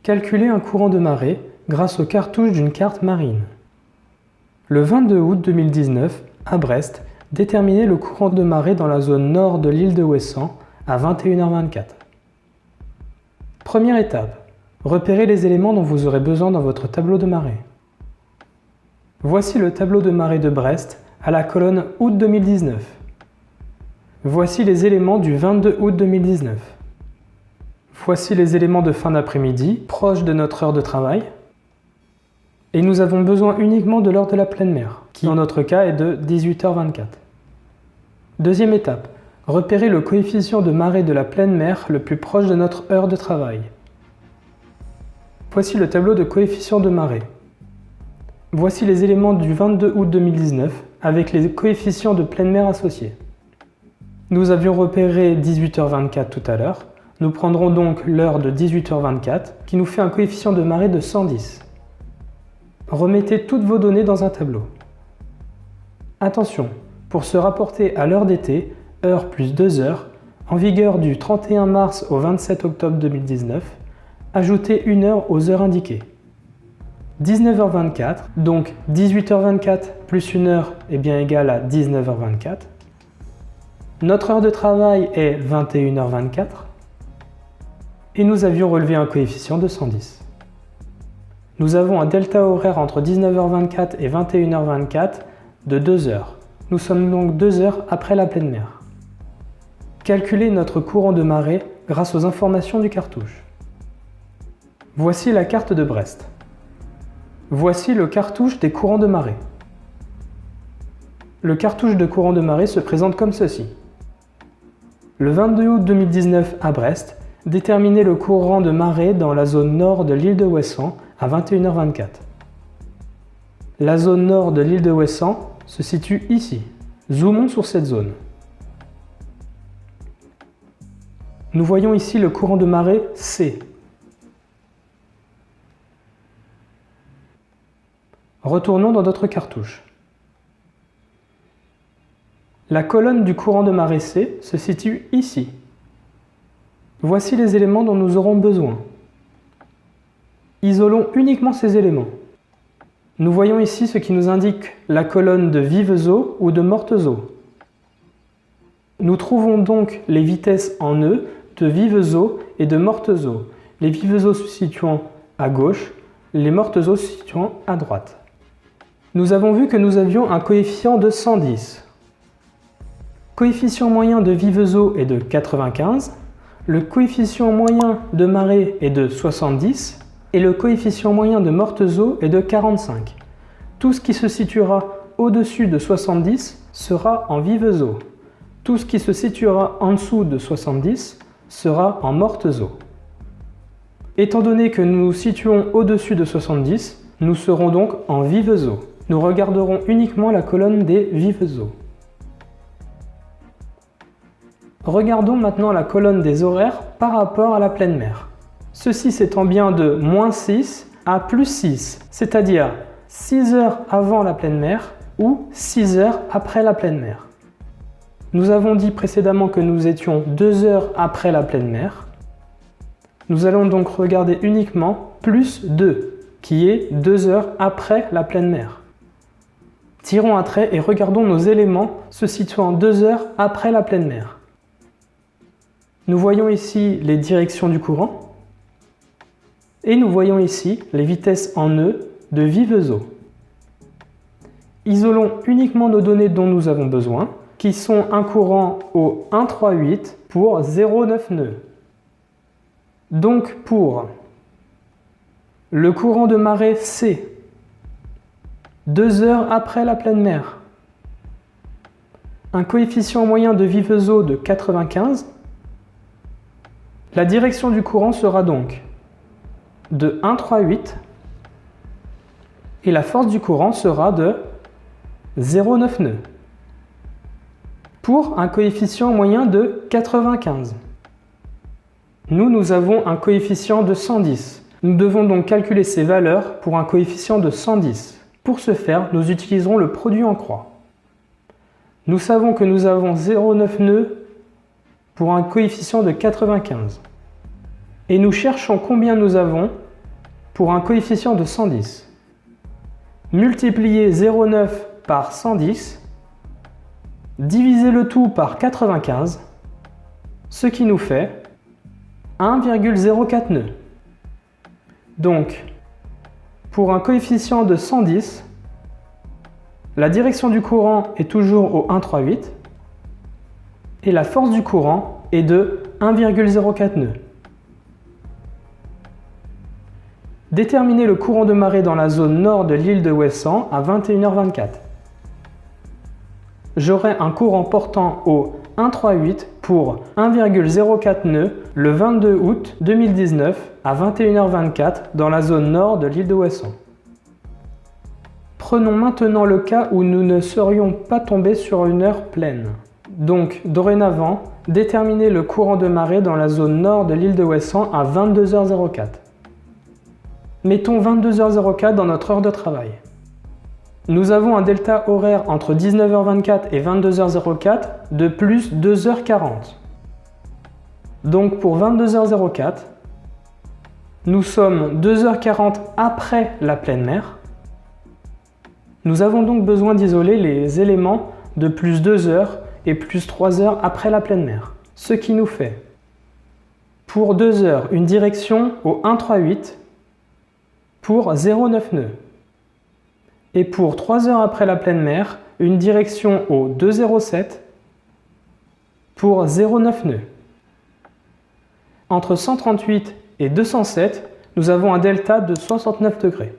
Calculer un courant de marée grâce aux cartouches d'une carte marine. Le 22 août 2019, à Brest, déterminez le courant de marée dans la zone nord de l'île de Ouessant à 21h24. Première étape, repérez les éléments dont vous aurez besoin dans votre tableau de marée. Voici le tableau de marée de Brest à la colonne août 2019. Voici les éléments du 22 août 2019. Voici les éléments de fin d'après-midi, proches de notre heure de travail. Et nous avons besoin uniquement de l'heure de la pleine mer, qui dans notre cas est de 18h24. Deuxième étape, repérez le coefficient de marée de la pleine mer le plus proche de notre heure de travail. Voici le tableau de coefficient de marée. Voici les éléments du 22 août 2019 avec les coefficients de pleine mer associés. Nous avions repéré 18h24 tout à l'heure. Nous prendrons donc l'heure de 18h24 qui nous fait un coefficient de marée de 110. Remettez toutes vos données dans un tableau. Attention, pour se rapporter à l'heure d'été, heure plus 2 heures, en vigueur du 31 mars au 27 octobre 2019, ajoutez une heure aux heures indiquées. 19h24, donc 18h24 plus une heure est bien égal à 19h24. Notre heure de travail est 21h24. Et nous avions relevé un coefficient de 110. Nous avons un delta horaire entre 19h24 et 21h24 de 2 heures. Nous sommes donc 2 heures après la pleine mer. Calculez notre courant de marée grâce aux informations du cartouche. Voici la carte de Brest. Voici le cartouche des courants de marée. Le cartouche de courant de marée se présente comme ceci. Le 22 août 2019 à Brest, déterminez le courant de marée dans la zone nord de l'île de Ouessant à 21h24. La zone nord de l'île de Ouessant se situe ici. Zoomons sur cette zone. Nous voyons ici le courant de marée C. Retournons dans notre cartouche. La colonne du courant de marée C se situe ici. Voici les éléments dont nous aurons besoin. Isolons uniquement ces éléments. Nous voyons ici ce qui nous indique la colonne de vives eaux ou de mortes eaux. Nous trouvons donc les vitesses en E de vives eaux et de mortes eaux. Les vives eaux se situant à gauche, les mortes eaux se situant à droite. Nous avons vu que nous avions un coefficient de 110. Coefficient moyen de vives eaux est de 95. Le coefficient moyen de marée est de 70 et le coefficient moyen de mortes eaux est de 45. Tout ce qui se situera au-dessus de 70 sera en vives eaux. Tout ce qui se situera en dessous de 70 sera en mortes eaux. Étant donné que nous nous situons au-dessus de 70, nous serons donc en vives eaux. Nous regarderons uniquement la colonne des vives eaux. Regardons maintenant la colonne des horaires par rapport à la pleine mer. Ceci s'étend bien de -6 à +6, c'est-à-dire 6 heures avant la pleine mer ou 6 heures après la pleine mer. Nous avons dit précédemment que nous étions 2 heures après la pleine mer. Nous allons donc regarder uniquement +2, qui est 2 heures après la pleine mer. Tirons un trait et regardons nos éléments se situant 2 heures après la pleine mer. Nous voyons ici les directions du courant et nous voyons ici les vitesses en E de vives eaux. Isolons uniquement nos données dont nous avons besoin, qui sont un courant au 138 pour 0,9 nœuds. Donc pour le courant de marée C, 2 heures après la pleine mer, un coefficient moyen de vives eaux de 95, la direction du courant sera donc de 138 et la force du courant sera de 0,9 nœuds pour un coefficient moyen de 95. Nous avons un coefficient de 110. Nous devons donc calculer ces valeurs pour un coefficient de 110. Pour ce faire, nous utiliserons le produit en croix. Nous savons que nous avons 0,9 nœuds pour un coefficient de 95. Et nous cherchons combien nous avons pour un coefficient de 110. Multipliez 0,9 par 110, divisez le tout par 95, ce qui nous fait 1,04 nœuds. Donc, pour un coefficient de 110, la direction du courant est toujours au 1,38 et la force du courant est de 1,04 nœuds. Déterminez le courant de marée dans la zone nord de l'île de Ouessant à 21h24. J'aurai un courant portant au 1,38 pour 1,04 nœuds le 22 août 2019 à 21h24 dans la zone nord de l'île de Ouessant. Prenons maintenant le cas où nous ne serions pas tombés sur une heure pleine. Donc, dorénavant, déterminez le courant de marée dans la zone nord de l'île de Ouessant à 22h04. Mettons 22h04 dans notre heure de travail. Nous avons un delta horaire entre 19h24 et 22h04 de plus 2h40. Donc pour 22h04, nous sommes 2h40 après la pleine mer. Nous avons donc besoin d'isoler les éléments de plus 2 heures et plus 3 heures après la pleine mer. Ce qui nous fait, pour 2 heures, une direction au 1,38 pour 0,9 nœuds. Et pour 3 heures après la pleine mer, une direction au 2,07 pour 0,9 nœuds. Entre 138 et 207, nous avons un delta de 69 degrés.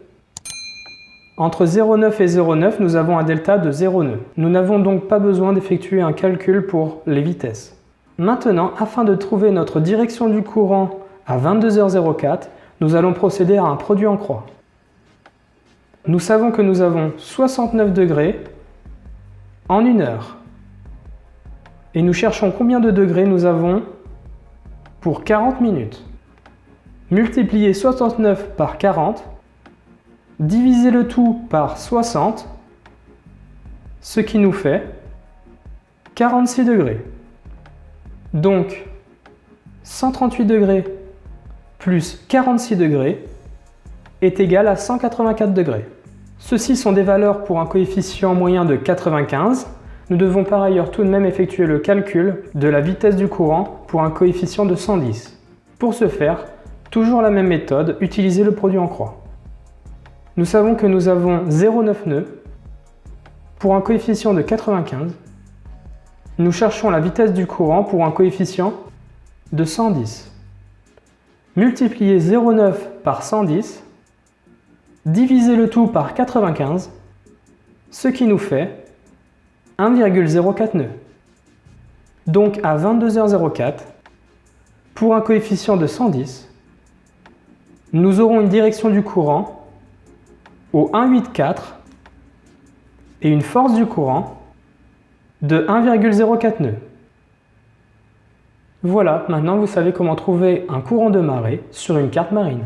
Entre 0,9 et 0,9, nous avons un delta de 0 nœuds. Nous n'avons donc pas besoin d'effectuer un calcul pour les vitesses. Maintenant, afin de trouver notre direction du courant à 22h04, nous allons procéder à un produit en croix. Nous savons que nous avons 69 degrés en 1 heure. Et nous cherchons combien de degrés nous avons pour 40 minutes. Multipliez 69 par 40, divisez le tout par 60, ce qui nous fait 46 degrés. Donc, 138 degrés plus 46 degrés est égal à 184 degrés. Ceux-ci sont des valeurs pour un coefficient moyen de 95. Nous devons par ailleurs tout de même effectuer le calcul de la vitesse du courant pour un coefficient de 110. Pour ce faire, toujours la même méthode, utilisez le produit en croix. Nous savons que nous avons 0,9 nœuds pour un coefficient de 95. Nous cherchons la vitesse du courant pour un coefficient de 110. Multipliez 0,9 par 110, divisez le tout par 95, ce qui nous fait 1,04 nœuds. Donc à 22h04, pour un coefficient de 110, nous aurons une direction du courant au 1,84 et une force du courant de 1,04 nœuds. Voilà, maintenant vous savez comment trouver un courant de marée sur une carte marine.